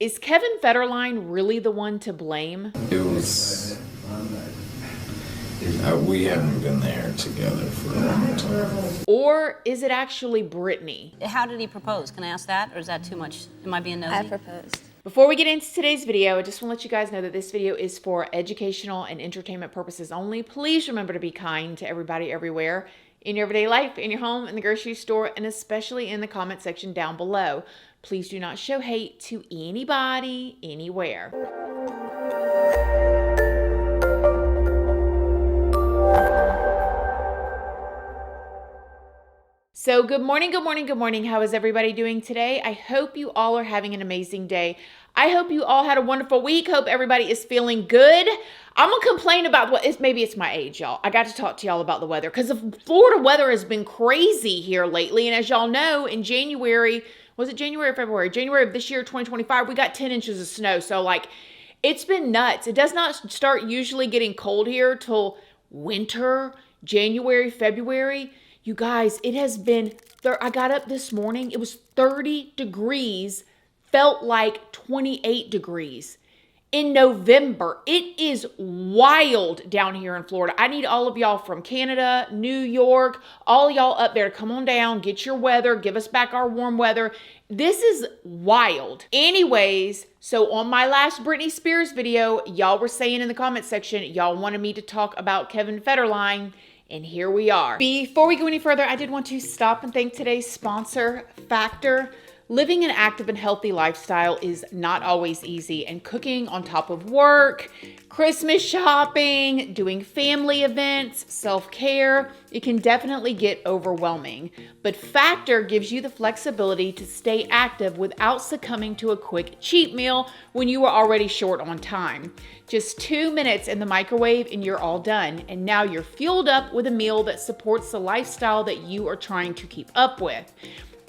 Is Kevin Federline really the one to blame? It was, we hadn't been there together for a long time. Or is it actually Britney? How did he propose? Can I ask that? Or is that too much? Am I being nosy? I proposed. Before we get into today's video, I just want to let you guys know that this video is for educational and entertainment purposes only. Please remember to be kind to everybody everywhere in your everyday life, in your home, in the grocery store, and especially in the comment section down below. Please do not show hate to anybody, anywhere. So good morning, good morning, good morning. How is everybody doing today? I hope you all are having an amazing day. I hope you all had a wonderful week. Hope everybody is feeling good. I'm going to complain about maybe it's my age, y'all. I got to talk to y'all about the weather because the Florida weather has been crazy here lately. And as y'all know, in January, was it January or February? January of this year, 2025, we got 10 inches of snow. So like, it's been nuts. It does not start usually getting cold here till winter, January, February. You guys, it has been, I got up this morning, it was 30 degrees, felt like 28 degrees in November. It is wild down here in Florida. I need all of y'all from Canada, New York, all y'all up there to come on down, get your weather, give us back our warm weather. This is wild. Anyways, so on my last Britney Spears video, y'all were saying in the comment section, y'all wanted me to talk about Kevin Federline. And here we are. Before we go any further, I did want to stop and thank today's sponsor, Factor. Living an active and healthy lifestyle is not always easy, and cooking on top of work, Christmas shopping, doing family events, self-care, it can definitely get overwhelming. But Factor gives you the flexibility to stay active without succumbing to a quick cheat meal when you are already short on time. Just 2 minutes in the microwave and you're all done. And now you're fueled up with a meal that supports the lifestyle that you are trying to keep up with.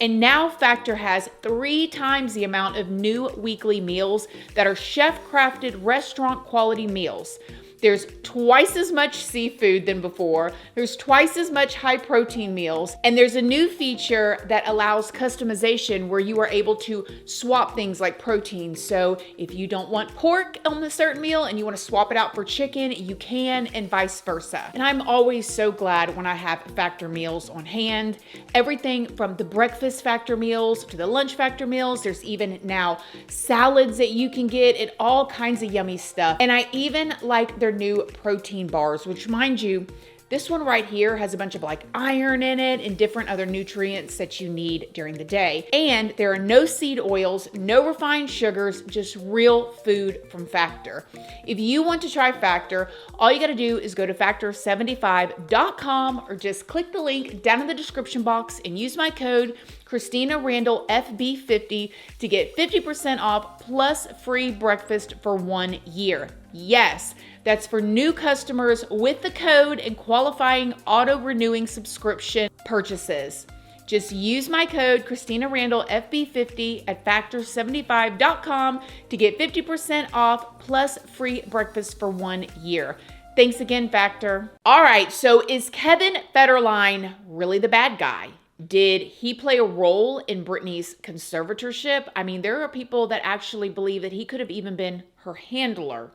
And now Factor has 3 times the amount of new weekly meals that are chef-crafted restaurant quality meals. There's twice as much seafood than before. There's twice as much high protein meals. And there's a new feature that allows customization where you are able to swap things like protein. So if you don't want pork on a certain meal and you want to swap it out for chicken, you can, and vice versa. And I'm always so glad when I have Factor meals on hand. Everything from the breakfast Factor meals to the lunch Factor meals. There's even now salads that you can get and all kinds of yummy stuff. And I even like their new protein bars, which, mind you, this one right here has a bunch of like iron in it and different other nutrients that you need during the day. And there are no seed oils, no refined sugars, just real food from Factor. If you want to try Factor, all you got to do is go to factor75.com or just click the link down in the description box and use my code Christina Randall FB50 to get 50% off plus free breakfast for 1 year. Yes, that's for new customers with the code and qualifying auto-renewing subscription purchases. Just use my code Christina Randall FB50 at factor75.com to get 50% off plus free breakfast for 1 year. Thanks again, Factor. All right, so is Kevin Federline really the bad guy? Did he play a role in Britney's conservatorship? I mean, there are people that actually believe that he could have even been her handler.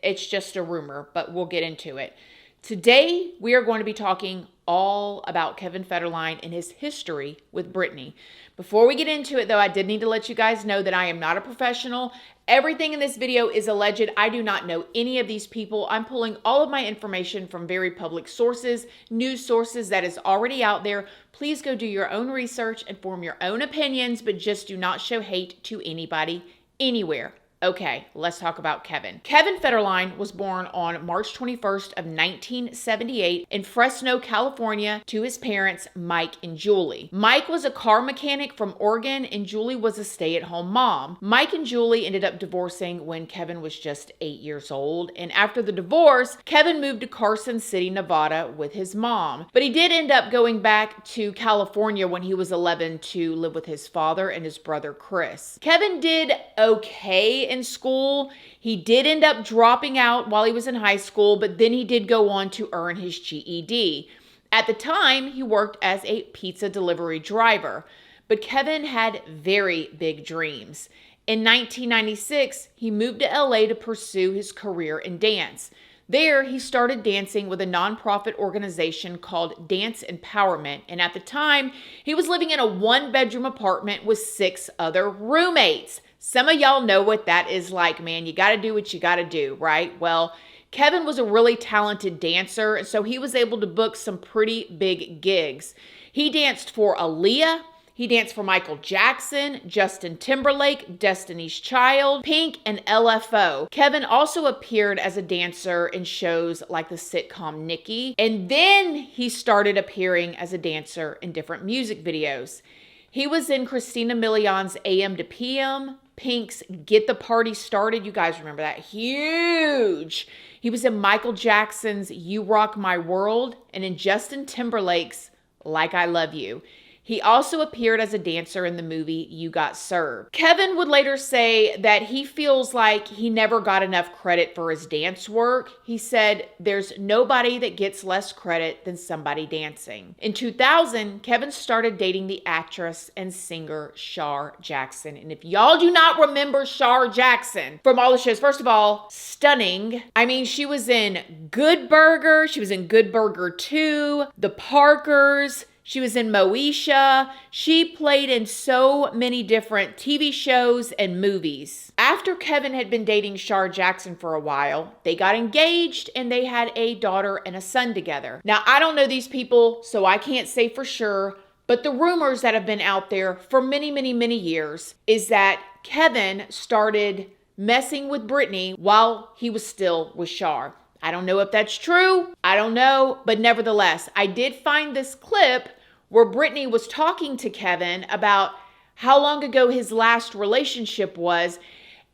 It's just a rumor, but we'll get into it. Today, we are going to be talking all about Kevin Federline and his history with Britney. Before we get into it, though, I did need to let you guys know that I am not a professional. Everything in this video is alleged. I do not know any of these people. I'm pulling all of my information from very public sources, news sources that is already out there. Please go do your own research and form your own opinions, but just do not show hate to anybody, anywhere. Okay, let's talk about Kevin. Kevin Federline was born on March 21st of 1978 in Fresno, California to his parents, Mike and Julie. Mike was a car mechanic from Oregon and Julie was a stay-at-home mom. Mike and Julie ended up divorcing when Kevin was just 8 years old. And after the divorce, Kevin moved to Carson City, Nevada with his mom. But he did end up going back to California when he was 11 to live with his father and his brother, Chris. Kevin did okay in school. He did end up dropping out while he was in high school, but then he did go on to earn his GED. At the time, he worked as a pizza delivery driver, but Kevin had very big dreams. In 1996, he moved to LA to pursue his career in dance. There, he started dancing with a nonprofit organization called Dance Empowerment, and at the time, he was living in a one-bedroom apartment with 6 other roommates. Some of y'all know what that is like, man. You gotta do what you gotta do, right? Well, Kevin was a really talented dancer, and so he was able to book some pretty big gigs. He danced for Aaliyah. He danced for Michael Jackson, Justin Timberlake, Destiny's Child, Pink, and LFO. Kevin also appeared as a dancer in shows like the sitcom Nikki, and then he started appearing as a dancer in different music videos. He was in Christina Milian's AM to PM, Pink's Get the Party Started. You guys remember that? Huge. He was in Michael Jackson's You Rock My World and in Justin Timberlake's Like I Love You. He also appeared as a dancer in the movie You Got Served. Kevin would later say that he feels like he never got enough credit for his dance work. He said, "There's nobody that gets less credit than somebody dancing." In 2000, Kevin started dating the actress and singer Shar Jackson. And if y'all do not remember Shar Jackson from all the shows, first of all, stunning. I mean, she was in Good Burger. She was in Good Burger 2, The Parkers. She was in Moesha. She played in so many different TV shows and movies. After Kevin had been dating Shar Jackson for a while, they got engaged and they had a daughter and a son together. Now, I don't know these people, so I can't say for sure, but the rumors that have been out there for many, many, many years is that Kevin started messing with Britney while he was still with Shar. I don't know if that's true. I don't know. But nevertheless, I did find this clip where Britney was talking to Kevin about how long ago his last relationship was.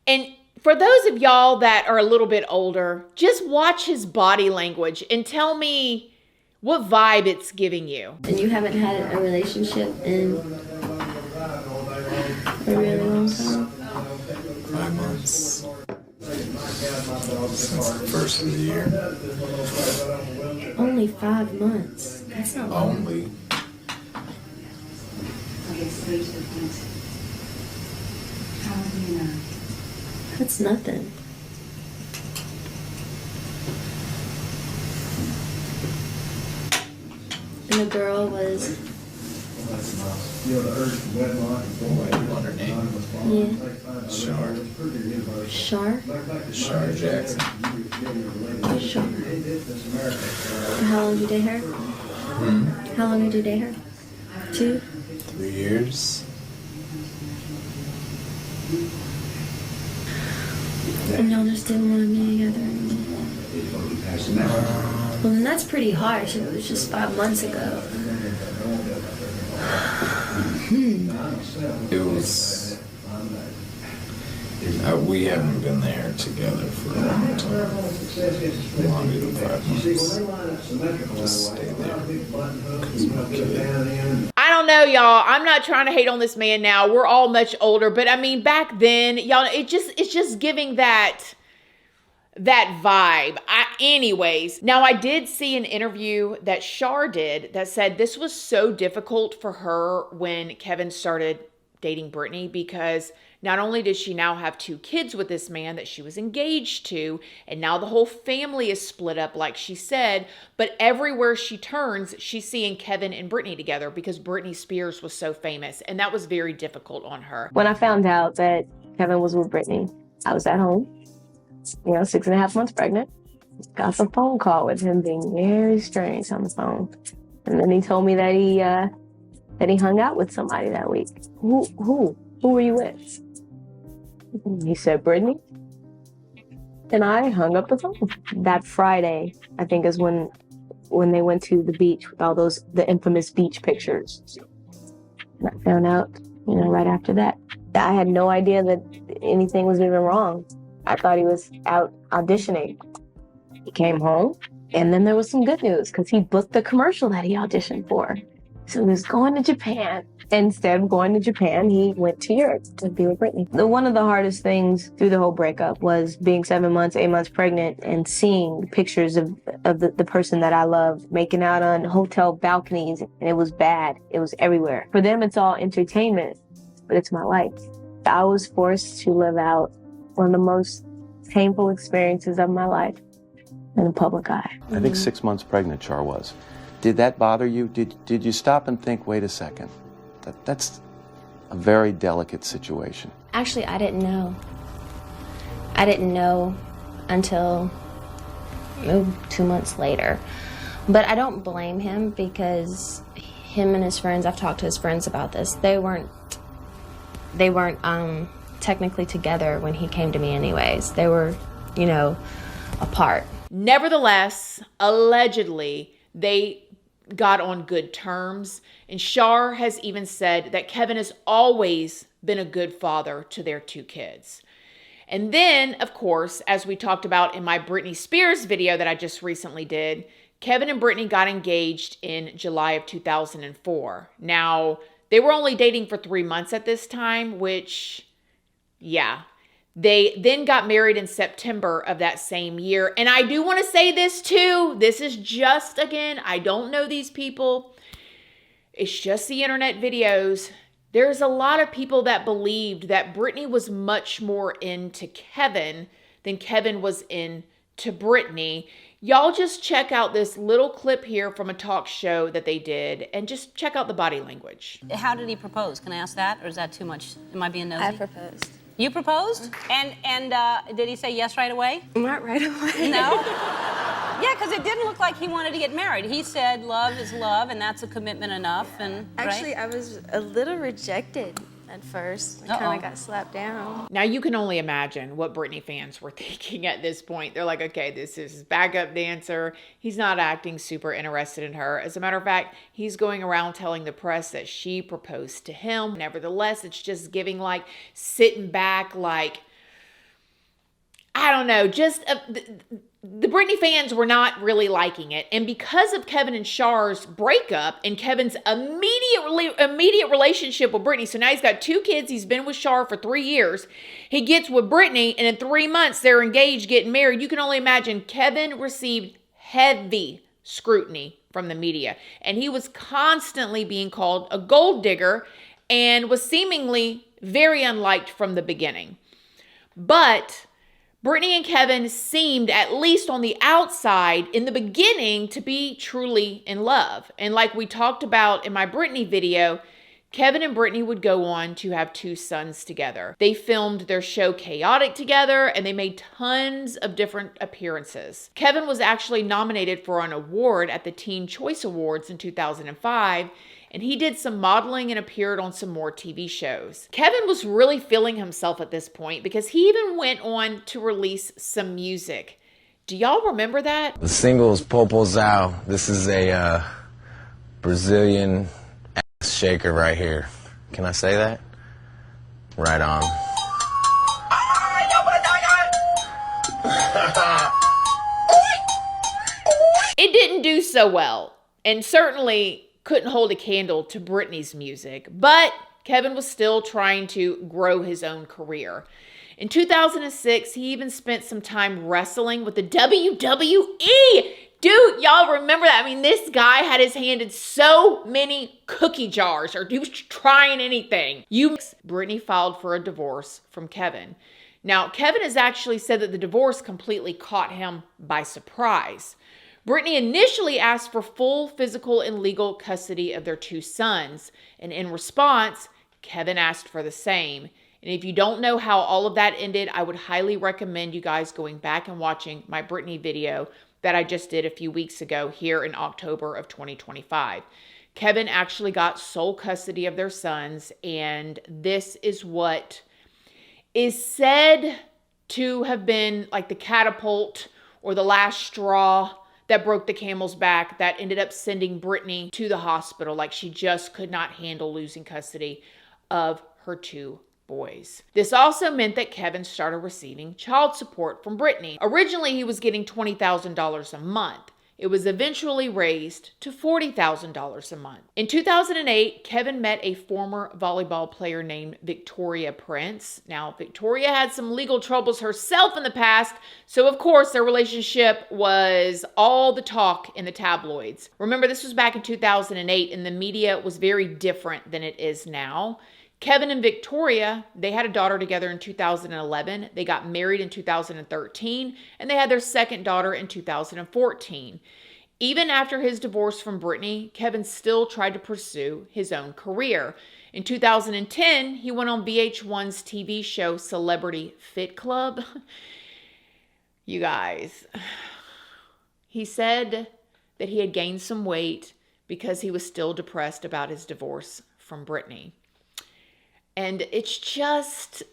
And for those of y'all that are a little bit older, just watch his body language and tell me what vibe it's giving you. And you haven't had a relationship in a really long time? 5 months. Since the first of the year. Only 5 months. That's not long. Only. That's nothing. And the girl was... What you want her name? Yeah. Shar. Shar? Shar Jackson. Shar. How long did you date her? How long did you date her? 2? 3 years. And y'all just didn't want to be together anymore? Well, then that's pretty harsh. It was just 5 months ago. It was. We haven't been there together for a long time. Longer than 5 months. Just stay there. 'Cause my kid. I don't know, y'all. I'm not trying to hate on this man now. We're all much older. But I mean, back then, y'all, it's just giving that vibe. Anyways, now I did see an interview that Shar did that said this was so difficult for her when Kevin started dating Britney, because not only does she now have 2 kids with this man that she was engaged to, and now the whole family is split up, like she said, but everywhere she turns, she's seeing Kevin and Britney together because Britney Spears was so famous, and that was very difficult on her. When I found out that Kevin was with Britney, I was at home, 6.5 months pregnant. Got some phone call with him being very strange on the phone. And then he told me that he hung out with somebody that week. Who were you with? He said, Britney. And I hung up the phone. That Friday, I think, is when they went to the beach with all the infamous beach pictures. And I found out, right after that. I had no idea that anything was even wrong. I thought he was out auditioning. He came home, and then there was some good news because he booked the commercial that he auditioned for. So he was going to Japan. Instead of going to Japan, he went to Europe to be with Britney. One of the hardest things through the whole breakup was being 7 months, 8 months pregnant and seeing pictures of the person that I love making out on hotel balconies. And it was bad. It was everywhere. For them, it's all entertainment, but it's my life. I was forced to live out one of the most painful experiences of my life in the public eye. I think 6 months pregnant, Char was. Did that bother you? Did you stop and think, wait a second, that's a very delicate situation? Actually, I didn't know. I didn't know until 2 months later. But I don't blame him because him and his friends, I've talked to his friends about this, they weren't technically together when he came to me anyways. They were, apart. Nevertheless, allegedly, they got on good terms. And Shar has even said that Kevin has always been a good father to their 2 kids. And then, of course, as we talked about in my Britney Spears video that I just recently did, Kevin and Britney got engaged in July of 2004. Now, they were only dating for 3 months at this time, which, yeah. They then got married in September of that same year. And I do want to say this too. This is just, again, I don't know these people. It's just the internet videos. There's a lot of people that believed that Britney was much more into Kevin than Kevin was into Britney. Y'all just check out this little clip here from a talk show that they did and just check out the body language. How did he propose? Can I ask that? Or is that too much? Am I being nosy? I proposed. You proposed? And did he say yes right away? Not right away. No? Yeah, because it didn't look like he wanted to get married. He said love is love, and that's a commitment enough. And Actually, right? I was a little rejected at first. I kind of got slapped down. Now, you can only imagine what Britney fans were thinking at this point. They're like, okay, this is his backup dancer. He's not acting super interested in her. As a matter of fact, he's going around telling the press that she proposed to him. Nevertheless, it's just giving like sitting back, like, I don't know, just the Britney fans were not really liking it. And because of Kevin and Char's breakup and Kevin's immediate relationship with Britney, so now he's got 2 kids, he's been with Char for 3 years, he gets with Britney, and in 3 months they're engaged, getting married. You can only imagine Kevin received heavy scrutiny from the media, and he was constantly being called a gold digger and was seemingly very unliked from the beginning. But Britney and Kevin seemed, at least on the outside, in the beginning, to be truly in love. And like we talked about in my Britney video, Kevin and Britney would go on to have 2 sons together. They filmed their show Chaotic together, and they made tons of different appearances. Kevin was actually nominated for an award at the Teen Choice Awards in 2005, and he did some modeling and appeared on some more TV shows. Kevin was really feeling himself at this point because he even went on to release some music. Do y'all remember that? The single is Popozão. This is a Brazilian ass shaker right here. Can I say that? Right on. It didn't do so well, and certainly couldn't hold a candle to Britney's music, but Kevin was still trying to grow his own career. In 2006, he even spent some time wrestling with the WWE. Dude, y'all remember that? I mean, this guy had his hand in so many cookie jars, or he was trying anything. Britney filed for a divorce from Kevin. Now, Kevin has actually said that the divorce completely caught him by surprise. Britney initially asked for full physical and legal custody of their 2 sons, and in response, Kevin asked for the same. And if you don't know how all of that ended, I would highly recommend you guys going back and watching my Britney video that I just did a few weeks ago here in October of 2025. Kevin actually got sole custody of their sons, and this is what is said to have been like the catapult or the last straw that broke the camel's back, that ended up sending Britney to the hospital. Like, she just could not handle losing custody of her 2 boys. This also meant that Kevin started receiving child support from Britney. Originally, he was getting $20,000 a month. It was eventually raised to $40,000 a month. In 2008, Kevin met a former volleyball player named Victoria Prince. Now, Victoria had some legal troubles herself in the past, so of course their relationship was all the talk in the tabloids. Remember, this was back in 2008, and the media was very different than it is now. Kevin and Victoria, they had a daughter together in 2011. They got married in 2013, and they had their second daughter in 2014. Even after his divorce from Britney, Kevin still tried to pursue his own career. In 2010, he went on VH1's TV show Celebrity Fit Club. You guys, he said that he had gained some weight because he was still depressed about his divorce from Britney. And it's just,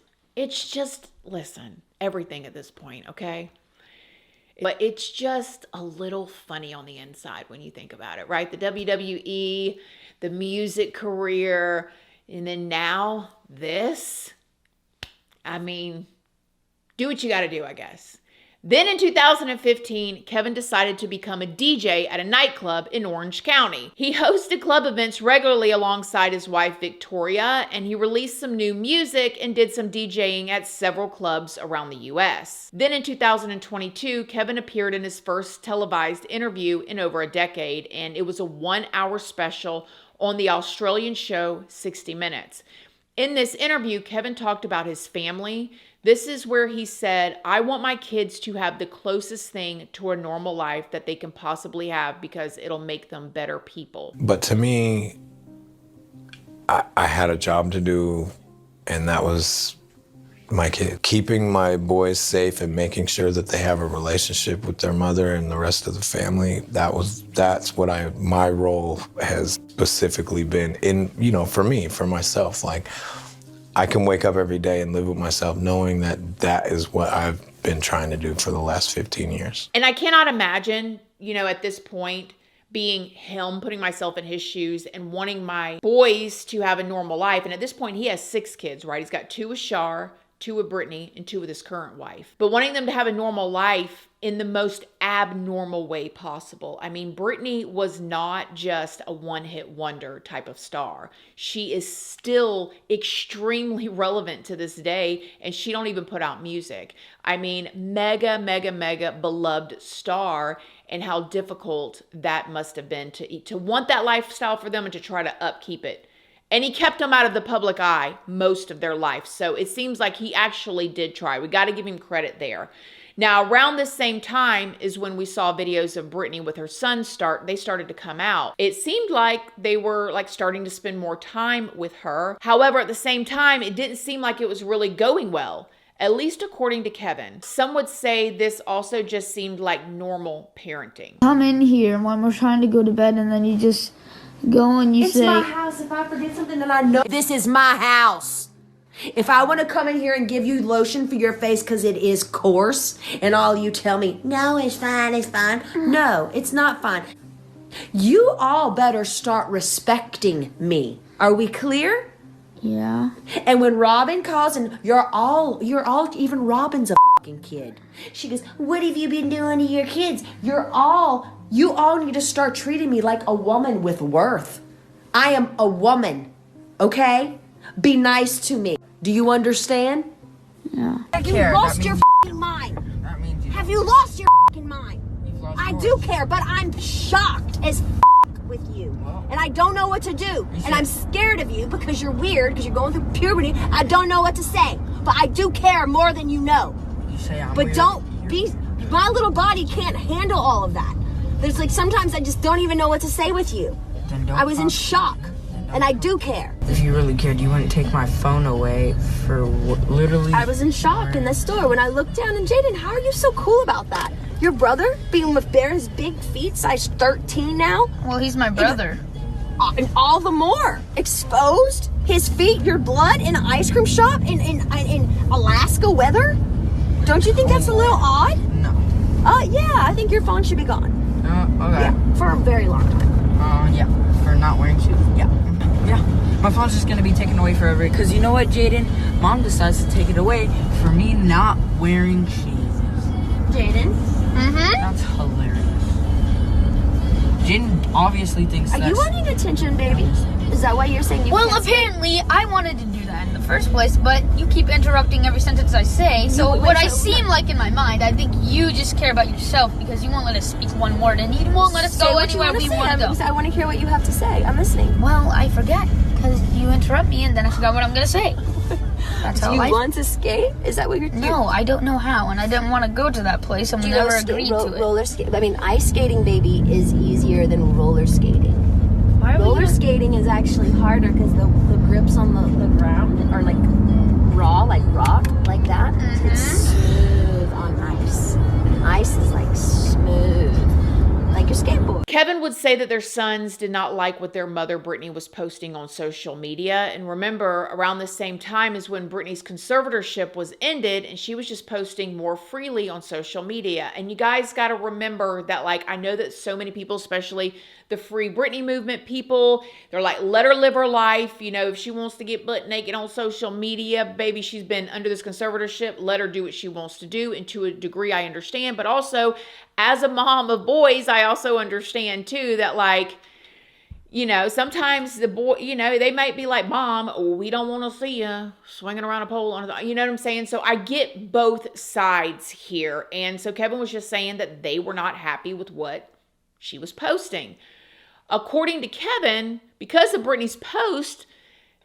listen, everything at this point, okay? But it's just a little funny on the inside when you think about it, right? The WWE, the music career, and then now this. I mean, do what you got to do, I guess. Then in 2015, Kevin decided to become a DJ at a nightclub in Orange County. He hosted club events regularly alongside his wife, Victoria, and he released some new music and did some DJing at several clubs around the U.S. Then in 2022, Kevin appeared in his first televised interview in over a decade, and it was a 1-hour special on the Australian show 60 Minutes. In this interview, Kevin talked about his family. This is where he said, I want my kids to have the closest thing to a normal life that they can possibly have because it'll make them better people. But to me, I had a job to do, and that was my kid. Keeping my boys safe and making sure that they have a relationship with their mother and the rest of the family, that's what my role has specifically been in, for me, for myself. Like, I can wake up every day and live with myself knowing that is what I've been trying to do for the last 15 years. And I cannot imagine, at this point, being him, putting myself in his shoes and wanting my boys to have a normal life. And at this point, he has 6 kids, right? He's got 2 with Shar, 2 with Britney, and 2 with his current wife. But wanting them to have a normal life in the most abnormal way possible. I mean, Britney was not just a one-hit wonder type of star. She is still extremely relevant to this day, and she don't even put out music. I mean, mega beloved star, and how difficult that must have been to want that lifestyle for them and to try to upkeep it. And he kept them out of the public eye most of their life. So it seems like he actually did try. We got to give him credit there. Now, around this same time is when we saw videos of Britney with her son they started to come out. It seemed like they were starting to spend more time with her. However, at the same time, it didn't seem like it was really going well, at least according to Kevin. Some would say this also just seemed like normal parenting. I'm in here when we're trying to go to bed, and then you just go and you say, it's my house. If I forget something, then I know this is my house. If I want to come in here and give you lotion for your face because it is coarse, and all you tell me, no, it's fine, it's fine. No, it's not fine. You all better start respecting me. Are we clear? Yeah. And when Robin calls, and you're all, even Robin's a fucking kid. She goes, what have you been doing to your kids? You all need to start treating me like a woman with worth. I am a woman, okay? Be nice to me. Do you understand? Yeah. Have you lost your fucking mind? Have you lost your fucking mind? I do care, but I'm shocked as with you. And I don't know what to do. And I'm scared of you because you're weird, because you're going through puberty. I don't know what to say. But I do care more than you know. But don't be, my little body can't handle all of that. There's sometimes I just don't even know what to say with you. I was in shock. And I do care. If you really cared, you wouldn't take my phone away for literally... I was in shock in the store when I looked down, and Jaden, how are you so cool about that? Your brother being with Bear's big feet, size 13 now? Well, he's my brother. And all the more. Exposed? His feet, your blood in an ice cream shop in Alaska weather? Don't you think that's a little odd? No. Yeah, I think your phone should be gone. Okay. Yeah, for a very long time. Yeah, for not wearing shoes. Yeah. Yeah, my phone's just gonna be taken away forever. Because you know what, Jaden? Mom decides to take it away for me not wearing shoes. Jaden? That's hilarious. Jaden obviously thinks Are you wanting attention, baby? Is that why you're saying you Well, can't apparently, I wanted to do that in the first place, but you keep interrupting every sentence I say. So wait, what I so- seem like in my mind, I think you just care about yourself because you won't let us speak one word and you won't let us Say go what you anywhere wanna we say. want to go. I want to hear what you have to say. I'm listening. Well, I forget. because you interrupt me and then I forgot what I'm going to say. That's how Do you life... want to skate? Is that what you're doing? No, I don't know how, and I didn't want to go to that place, and we never agreed to it. Roller skate. I mean, ice skating, baby, is easier than roller skating. Why are we Roller gonna... skating is actually harder because the grips on the ground are like raw, like rock, like that. It's smooth on ice. And ice is like smooth, like your skateboard. Kevin would say that their sons did not like what their mother, Britney, was posting on social media. And remember, around the same time is when Britney's conservatorship was ended and she was just posting more freely on social media. And you guys got to remember that, like, I know that so many people, especially the Free Britney movement people, they're like, let her live her life. You know, if she wants to get butt naked on social media, baby, she's been under this conservatorship. Let her do what she wants to do. And to a degree, I understand. But also, as a mom of boys, I also understand too that, like, you know, sometimes the boy, you know, they might be like, Mom, we don't want to see you swinging around a pole. You know what I'm saying? So I get both sides here. And so Kevin was just saying that they were not happy with what she was posting. According to Kevin, because of Britney's post,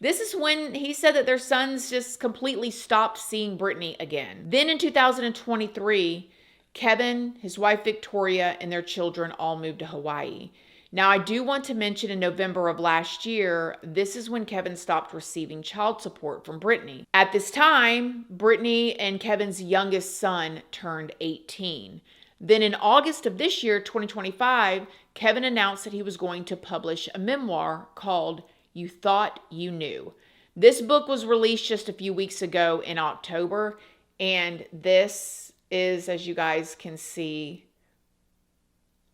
this is when he said that their sons just completely stopped seeing Britney again. Then in 2023, Kevin, his wife Victoria, and their children all moved to Hawaii. Now, I do want to mention in November of last year, this is when Kevin stopped receiving child support from Britney. At this time, Britney and Kevin's youngest son turned 18. Then in August of this year, 2025, Kevin announced that he was going to publish a memoir called You Thought You Knew. This book was released just a few weeks ago in October, and this is, as you guys can see,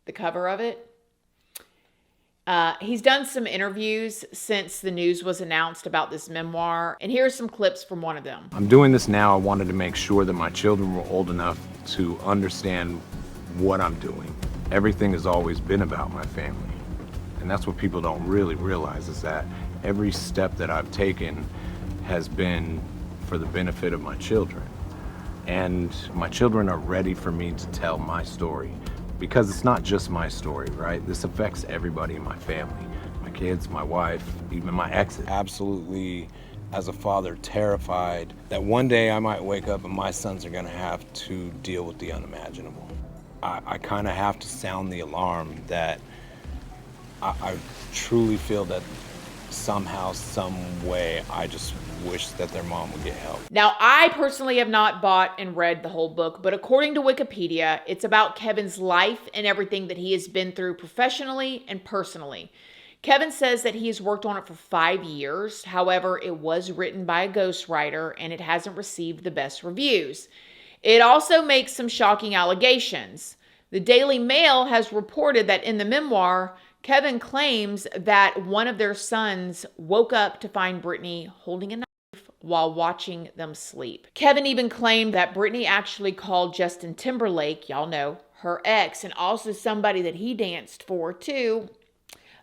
the cover of it. He's done some interviews since the news was announced about this memoir, and here are some clips from one of them. I'm doing this now. I wanted to make sure that my children were old enough to understand what I'm doing. Everything has always been about my family, and that's what people don't really realize, is that every step that I've taken has been for the benefit of my children. And my children are ready for me to tell my story, because it's not just my story, right? This affects everybody in my family, my kids, my wife, even my exes. Absolutely, as a father, terrified that one day I might wake up and my sons are gonna have to deal with the unimaginable. I kind of have to sound the alarm that I truly feel that somehow, some way, I just wish that their mom would get help. Now, I personally have not bought and read the whole book, but according to Wikipedia, it's about Kevin's life and everything that he has been through professionally and personally. Kevin says that he has worked on it for 5 years. However, it was written by a ghostwriter and it hasn't received the best reviews. It also makes some shocking allegations. The Daily Mail has reported that in the memoir, Kevin claims that one of their sons woke up to find Britney holding a knife while watching them sleep. Kevin even claimed that Britney actually called Justin Timberlake, y'all know, her ex, and also somebody that he danced for too,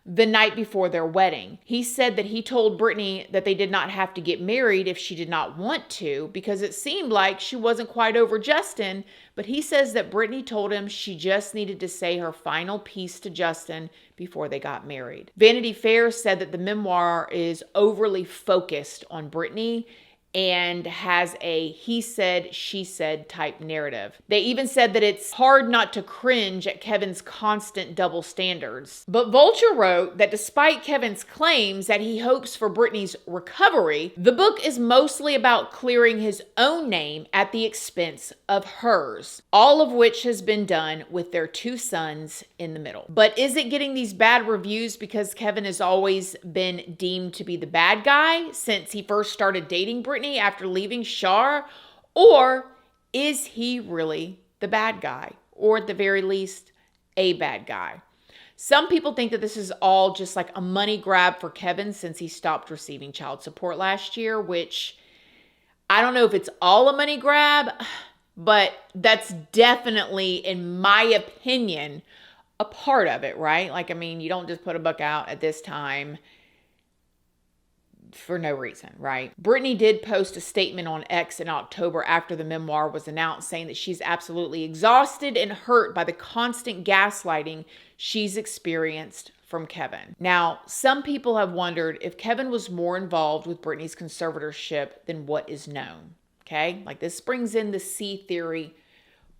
the night before their wedding. He said that he told Britney that they did not have to get married if she did not want to, because it seemed like she wasn't quite over Justin, but he says that Britney told him she just needed to say her final piece to Justin before they got married. Vanity Fair said that the memoir is overly focused on Britney and has a he said, she said type narrative. They even said that it's hard not to cringe at Kevin's constant double standards. But Vulture wrote that despite Kevin's claims that he hopes for Britney's recovery, the book is mostly about clearing his own name at the expense of hers, all of which has been done with their 2 sons in the middle. But is it getting these bad reviews because Kevin has always been deemed to be the bad guy since he first started dating Britney after leaving Shar? Or is he really the bad guy? Or at the very least, a bad guy? Some people think that this is all just like a money grab for Kevin since he stopped receiving child support last year, which I don't know if it's all a money grab, but that's definitely, in my opinion, a part of it, right? Like, I mean, you don't just put a book out at this time for no reason, right? Britney did post a statement on X in October after the memoir was announced, saying that she's absolutely exhausted and hurt by the constant gaslighting she's experienced from Kevin. Now, some people have wondered if Kevin was more involved with Britney's conservatorship than what is known. Okay? Like, this brings in the C theory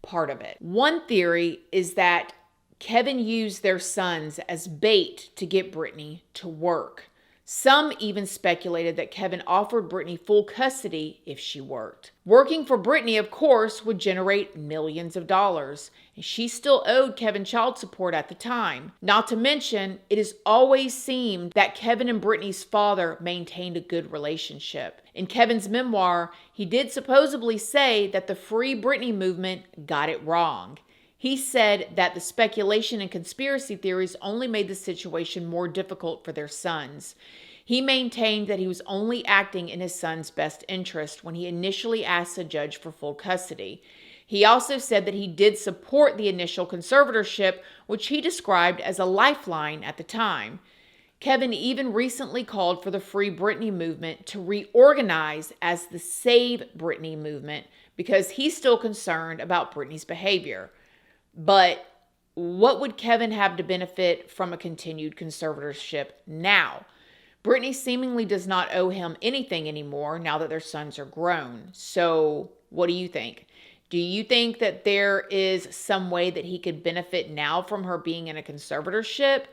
part of it. One theory is that Kevin used their sons as bait to get Britney to work. Some even speculated that Kevin offered Britney full custody if she worked. Working for Britney, of course, would generate millions of dollars, and she still owed Kevin child support at the time. Not to mention, it has always seemed that Kevin and Britney's father maintained a good relationship. In Kevin's memoir, he did supposedly say that the Free Britney movement got it wrong. He said that the speculation and conspiracy theories only made the situation more difficult for their sons. He maintained that he was only acting in his son's best interest when he initially asked the judge for full custody. He also said that he did support the initial conservatorship, which he described as a lifeline at the time. Kevin even recently called for the Free Britney movement to reorganize as the Save Britney movement because he's still concerned about Britney's behavior. But what would Kevin have to benefit from a continued conservatorship now? Britney seemingly does not owe him anything anymore now that their sons are grown. So what do you think? Do you think that there is some way that he could benefit now from her being in a conservatorship?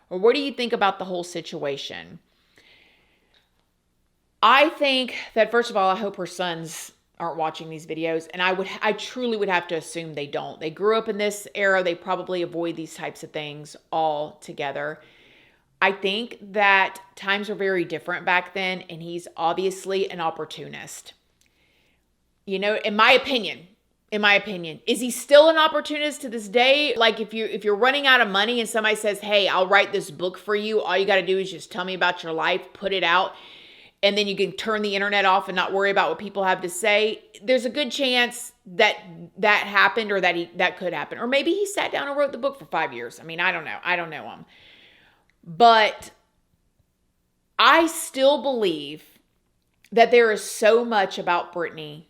Or what do you think about the whole situation? I think that, first of all, I hope her sons aren't watching these videos, and I truly would have to assume they don't. They grew up in this era. They probably avoid these types of things altogether. I think that times were very different back then, and he's obviously an opportunist. You know, in my opinion, is he still an opportunist to this day? Like, if you're running out of money and somebody says, "Hey, I'll write this book for you. All you got to do is just tell me about your life, put it out, and then you can turn the internet off and not worry about what people have to say," there's a good chance that that happened, or that could happen. Or maybe he sat down and wrote the book for 5 years. I mean, I don't know. I don't know him. But I still believe that there is so much about Britney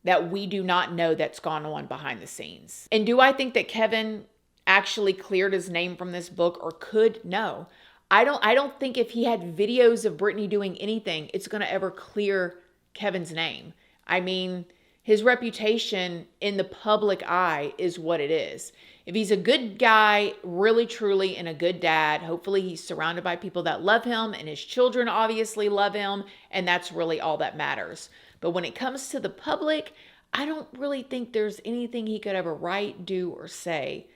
that we do not know that's gone on behind the scenes. And do I think that Kevin actually cleared his name from this book, or could? No. I don't think if he had videos of Britney doing anything, it's going to ever clear Kevin's name. I mean, his reputation in the public eye is what it is. If he's a good guy, really, truly, and a good dad, hopefully he's surrounded by people that love him, and his children obviously love him, and that's really all that matters. But when it comes to the public, I don't really think there's anything he could ever write, do, or say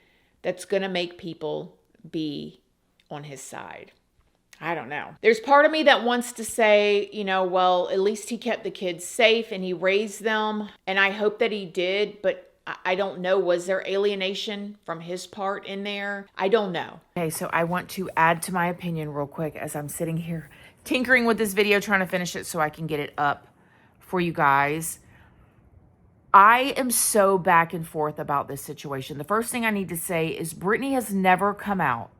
that's going to make people be on his side. I don't know. There's part of me that wants to say, you know, well, at least he kept the kids safe and he raised them. And I hope that he did, but I don't know. Was there alienation from his part in there? I don't know. Okay, so I want to add to my opinion real quick as I'm sitting here tinkering with this video, trying to finish it so I can get it up for you guys. I am so back and forth about this situation. The first thing I need to say is Britney has never come out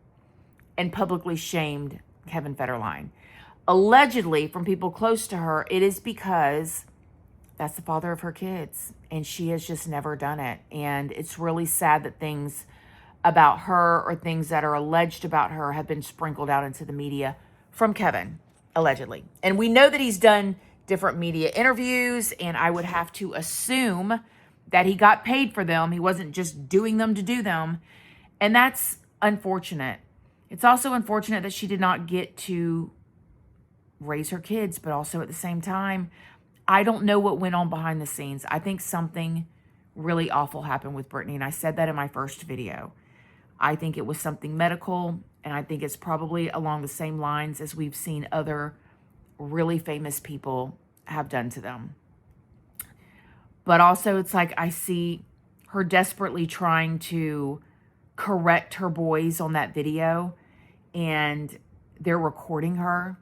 and publicly shamed Kevin Federline. Allegedly, from people close to her, it is because that's the father of her kids, and she has just never done it. And it's really sad that things about her, or things that are alleged about her, have been sprinkled out into the media from Kevin, allegedly. And we know that he's done different media interviews, and I would have to assume that he got paid for them. He wasn't just doing them to do them. And that's unfortunate. It's also unfortunate that she did not get to raise her kids, but also at the same time, I don't know what went on behind the scenes. I think something really awful happened with Britney, and I said that in my first video. I think it was something medical, and I think it's probably along the same lines as we've seen other really famous people have done to them. But also, it's like I see her desperately trying to correct her boys on that video, and they're recording her.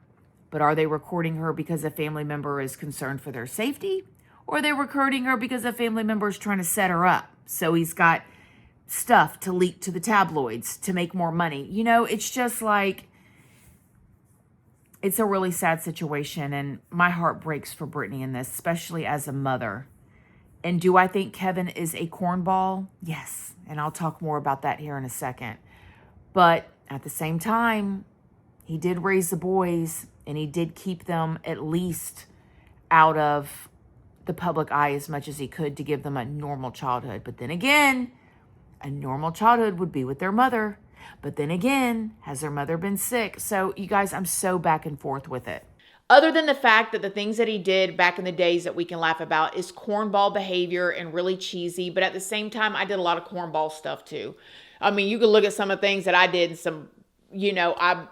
But are they recording her because a family member is concerned for their safety? Or are they recording her because a family member is trying to set her up? So he's got stuff to leak to the tabloids to make more money. You know, it's just like, it's a really sad situation. And my heart breaks for Britney in this, especially as a mother. And do I think Kevin is a cornball? Yes. And I'll talk more about that here in a second. But at the same time, he did raise the boys and he did keep them at least out of the public eye as much as he could to give them a normal childhood. But then again, a normal childhood would be with their mother. But then again, has their mother been sick? So you guys, I'm so back and forth with it. Other than the fact that the things that he did back in the days that we can laugh about is cornball behavior and really cheesy. But at the same time, I did a lot of cornball stuff too. I mean, you could look at some of the things that I did and some, I'm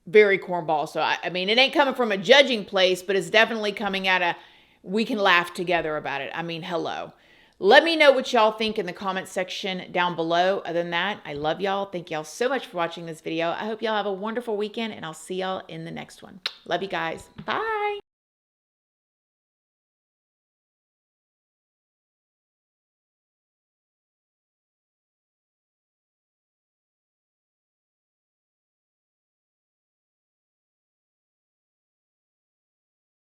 very cornball. So, I mean, it ain't coming from a judging place, but it's definitely coming at we can laugh together about it. I mean, hello. Let me know what y'all think in the comment section down below. Other than that, I love y'all. Thank y'all so much for watching this video. I hope y'all have a wonderful weekend, and I'll see y'all in the next one. Love you guys. Bye.